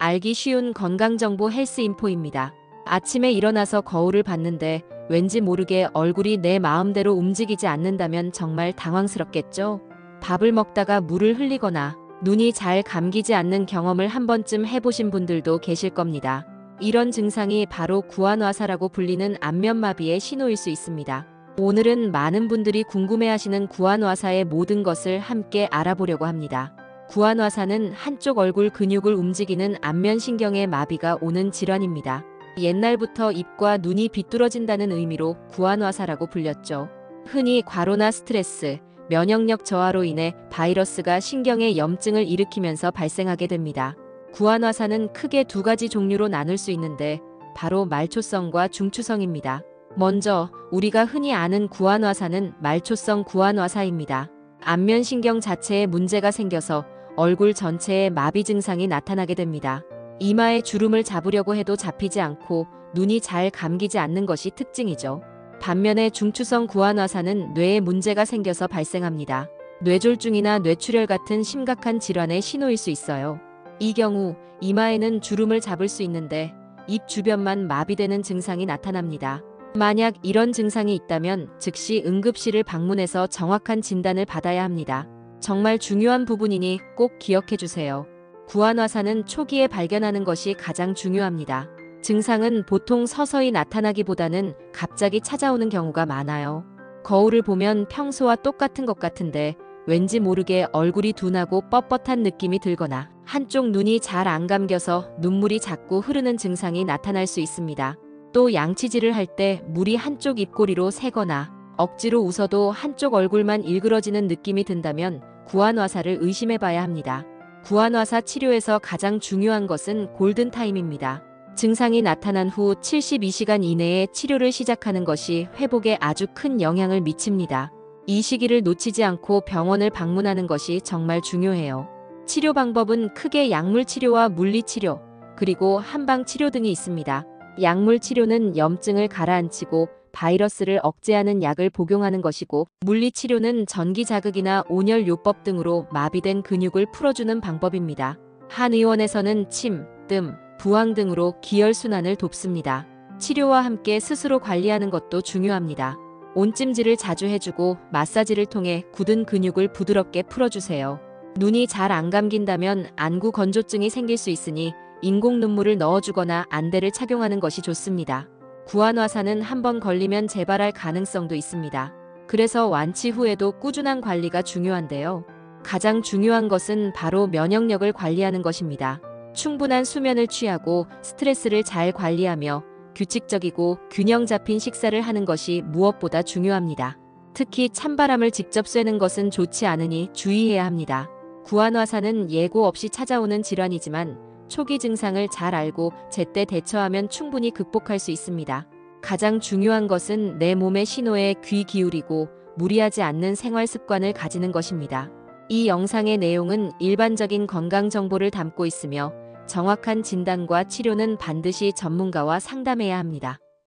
알기 쉬운 건강정보 헬스인포입니다. 아침에 일어나서 거울을 봤는데 왠지 모르게 얼굴이 내 마음대로 움직이지 않는다면 정말 당황스럽겠죠? 밥을 먹다가 물을 흘리거나 눈이 잘 감기지 않는 경험을 한 번쯤 해보신 분들도 계실 겁니다. 이런 증상이 바로 구안화사라고 불리는 안면마비의 신호일 수 있습니다. 오늘은 많은 분들이 궁금해하시는 구안화사의 모든 것을 함께 알아보려고 합니다. 구안화사는 한쪽 얼굴 근육을 움직이는 안면신경의 마비가 오는 질환입니다. 옛날부터 입과 눈이 비뚤어진다는 의미로 구안화사라고 불렸죠. 흔히 과로나 스트레스, 면역력 저하로 인해 바이러스가 신경에 염증을 일으키면서 발생하게 됩니다. 구안화사는 크게 두 가지 종류로 나눌 수 있는데 바로 말초성과 중추성입니다. 먼저 우리가 흔히 아는 구안화사는 말초성 구안화사입니다. 안면신경 자체에 문제가 생겨서 얼굴 전체에 마비 증상이 나타나게 됩니다. 이마에 주름을 잡으려고 해도 잡히지 않고 눈이 잘 감기지 않는 것이 특징이죠. 반면에 중추성 구안화사는 뇌에 문제가 생겨서 발생합니다. 뇌졸중이나 뇌출혈 같은 심각한 질환의 신호일 수 있어요. 이 경우 이마에는 주름을 잡을 수 있는데 입 주변만 마비되는 증상이 나타납니다. 만약 이런 증상이 있다면 즉시 응급실을 방문해서 정확한 진단을 받아야 합니다. 정말 중요한 부분이니 꼭 기억해 주세요. 구안화사는 초기에 발견하는 것이 가장 중요합니다. 증상은 보통 서서히 나타나기보다는 갑자기 찾아오는 경우가 많아요. 거울을 보면 평소와 똑같은 것 같은데 왠지 모르게 얼굴이 둔하고 뻣뻣한 느낌이 들거나 한쪽 눈이 잘 안 감겨서 눈물이 자꾸 흐르는 증상이 나타날 수 있습니다. 또 양치질을 할 때 물이 한쪽 입꼬리로 새거나 억지로 웃어도 한쪽 얼굴만 일그러지는 느낌이 든다면 구안화사를 의심해 봐야 합니다. 구안화사 치료에서 가장 중요한 것은 골든타임입니다. 증상이 나타난 후 72시간 이내에 치료를 시작하는 것이 회복에 아주 큰 영향을 미칩니다. 이 시기를 놓치지 않고 병원을 방문하는 것이 정말 중요해요. 치료 방법은 크게 약물 치료와 물리 치료, 그리고 한방 치료 등이 있습니다. 약물 치료는 염증을 가라앉히고 바이러스를 억제하는 약을 복용하는 것이고, 물리 치료는 전기 자극이나 온열 요법 등으로 마비된 근육을 풀어주는 방법입니다. 한 의원에서는 침, 뜸, 부항 등으로 기혈순환을 돕습니다. 치료와 함께 스스로 관리하는 것도 중요합니다. 온찜질을 자주 해주고 마사지를 통해 굳은 근육을 부드럽게 풀어주세요. 눈이 잘 안 감긴다면 안구 건조증이 생길 수 있으니 인공 눈물을 넣어주거나 안대를 착용하는 것이 좋습니다. 구안화사는 한번 걸리면 재발할 가능성도 있습니다. 그래서 완치 후에도 꾸준한 관리가 중요한데요. 가장 중요한 것은 바로 면역력을 관리하는 것입니다. 충분한 수면을 취하고 스트레스를 잘 관리하며 규칙적이고 균형 잡힌 식사를 하는 것이 무엇보다 중요합니다. 특히 찬바람을 직접 쐬는 것은 좋지 않으니 주의해야 합니다. 구안화사는 예고 없이 찾아오는 질환이지만 초기 증상을 잘 알고 제때 대처하면 충분히 극복할 수 있습니다. 가장 중요한 것은 내 몸의 신호에 귀 기울이고 무리하지 않는 생활 습관을 가지는 것입니다. 이 영상의 내용은 일반적인 건강 정보를 담고 있으며 정확한 진단과 치료는 반드시 전문가와 상담해야 합니다.